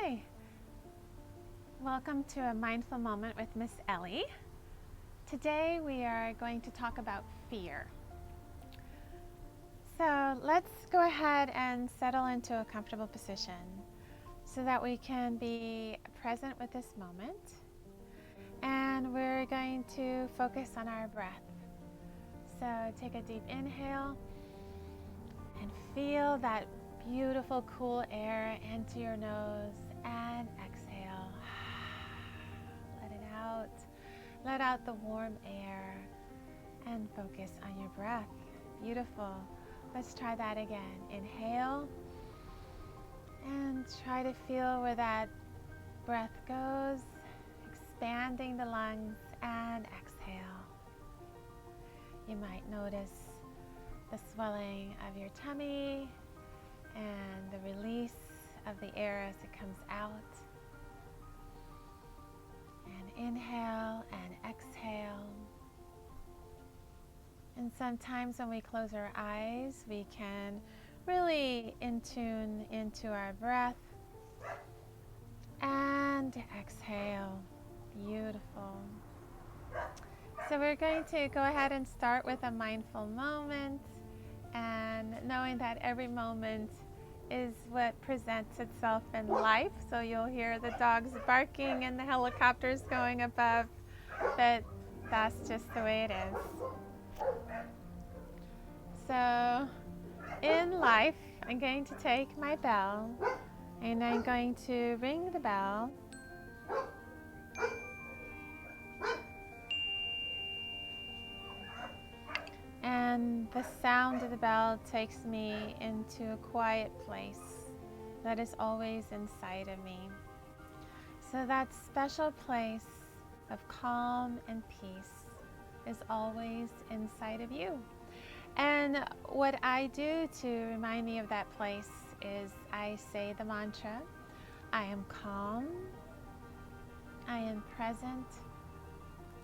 Hi, welcome to a mindful moment with Miss Ellie. Today we are going to talk about fear. So let's go ahead and settle into a comfortable position so that we can be present with this moment. And we're going to focus on our breath. So take a deep inhale and feel that beautiful cool air into your nose and exhale. Let it out. Let out the warm air and focus on your breath. Beautiful. Let's try that again. Inhale and try to feel where that breath goes, expanding the lungs, and exhale. You might notice the swelling of your tummy and the release of the air as it comes out. And inhale and exhale. And sometimes when we close our eyes, we can really tune into our breath and exhale. Beautiful. So we're going to go ahead and start with a mindful moment, and knowing that every moment is what presents itself in life. So you'll hear the dogs barking and the helicopters going above, but that's just the way it is. So in life, I'm going to take my bell and I'm going to ring the bell. And the sound of the bell takes me into a quiet place that is always inside of me. So that special place of calm and peace is always inside of you. And what I do to remind me of that place is I say the mantra, I am calm, I am present,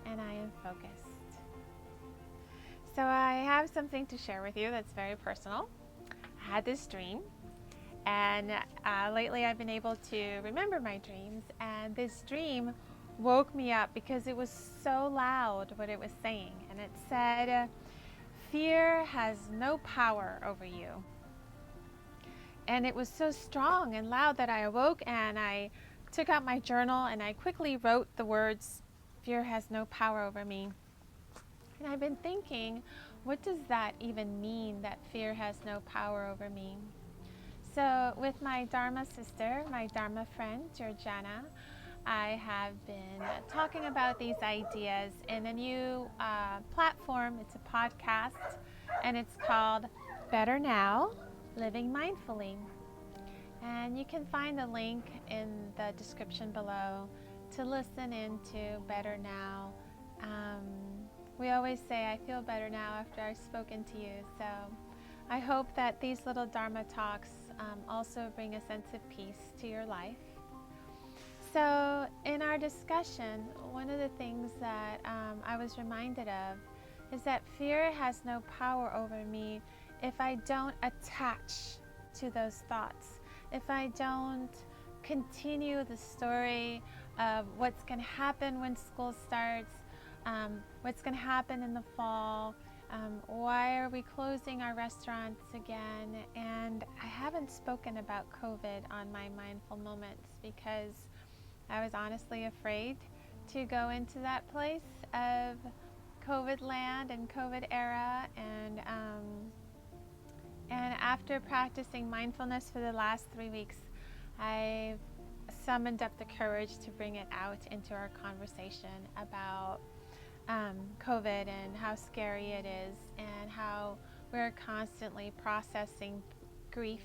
and I am focused. So I have something to share with you that's very personal. I had this dream, and lately I've been able to remember my dreams, and this dream woke me up because it was so loud what it was saying. And it said, fear has no power over you. And it was so strong and loud that I awoke and I took out my journal and I quickly wrote the words, fear has no power over me. And I've been thinking, what does that even mean, that fear has no power over me? So with my Dharma sister, my Dharma friend, Georgiana, I have been talking about these ideas in a new platform. It's a podcast, and it's called Better Now, Living Mindfully. And you can find the link in the description below to listen into Better Now. We always say, I feel better now after I've spoken to you. So I hope that these little Dharma talks also bring a sense of peace to your life. So in our discussion, one of the things that I was reminded of is that fear has no power over me if I don't attach to those thoughts, if I don't continue the story of what's going to happen when school starts, what's going to happen in the fall, why are we closing our restaurants again? And I haven't spoken about COVID on my mindful moments because I was honestly afraid to go into that place of COVID land and COVID era. And after practicing mindfulness for the last 3 weeks, I've summoned up the courage to bring it out into our conversation about COVID and how scary it is and how we're constantly processing grief,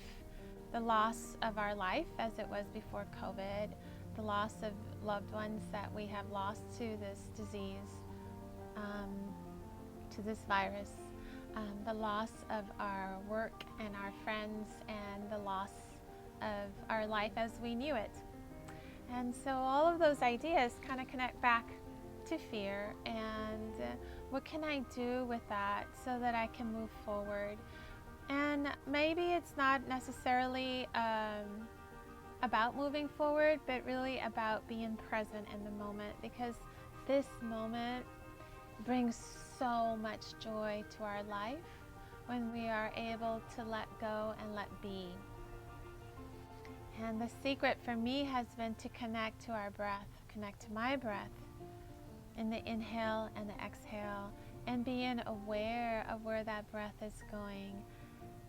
the loss of our life as it was before COVID, the loss of loved ones that we have lost to this disease, to this virus, the loss of our work and our friends, and the loss of our life as we knew it. And so all of those ideas kind of connect back to fear, and what can I do with that so that I can move forward? And maybe it's not necessarily about moving forward, but really about being present in the moment, because this moment brings so much joy to our life when we are able to let go and let be. And the secret for me has been to connect to our breath, connect to my breath in the inhale and the exhale, and being aware of where that breath is going.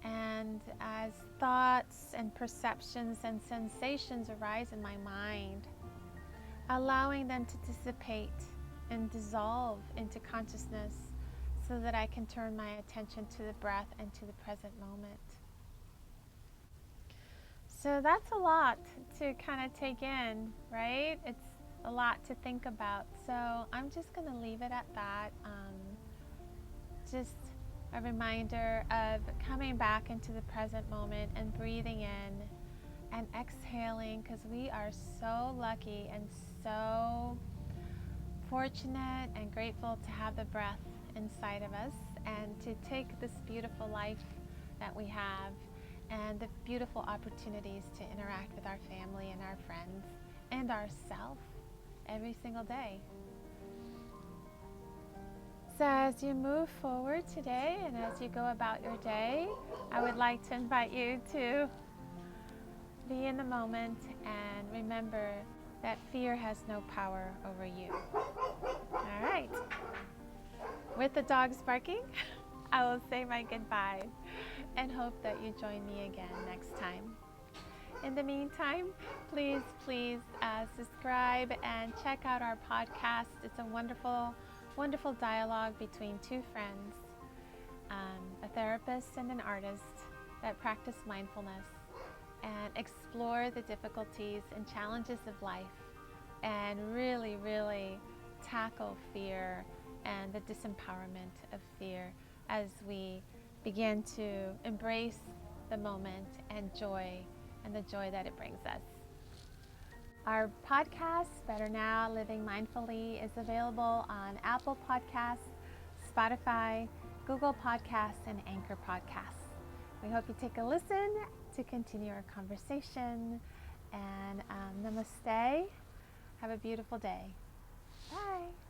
And as thoughts and perceptions and sensations arise in my mind, allowing them to dissipate and dissolve into consciousness so that I can turn my attention to the breath and to the present moment. So that's a lot to kind of take in, right? It's a lot to think about. So I'm just going to leave it at that. Just a reminder of coming back into the present moment and breathing in and exhaling, because we are so lucky and so fortunate and grateful to have the breath inside of us and to take this beautiful life that we have and the beautiful opportunities to interact with our family and our friends and ourselves every single day. So as you move forward today and as you go about your day, I would like to invite you to be in the moment and remember that fear has no power over you. All right. With the dogs barking, I will say my goodbye and hope that you join me again next time. In the meantime, please subscribe and check out our podcast. It's a wonderful dialogue between two friends, a therapist and an artist that practice mindfulness and explore the difficulties and challenges of life and really tackle fear and the disempowerment of fear as we begin to embrace the moment and joy and the joy that it brings us. Our podcast, Better Now, Living Mindfully, is available on Apple Podcasts, Spotify, Google Podcasts, and Anchor Podcasts. We hope you take a listen to continue our conversation. And namaste. Have a beautiful day. Bye.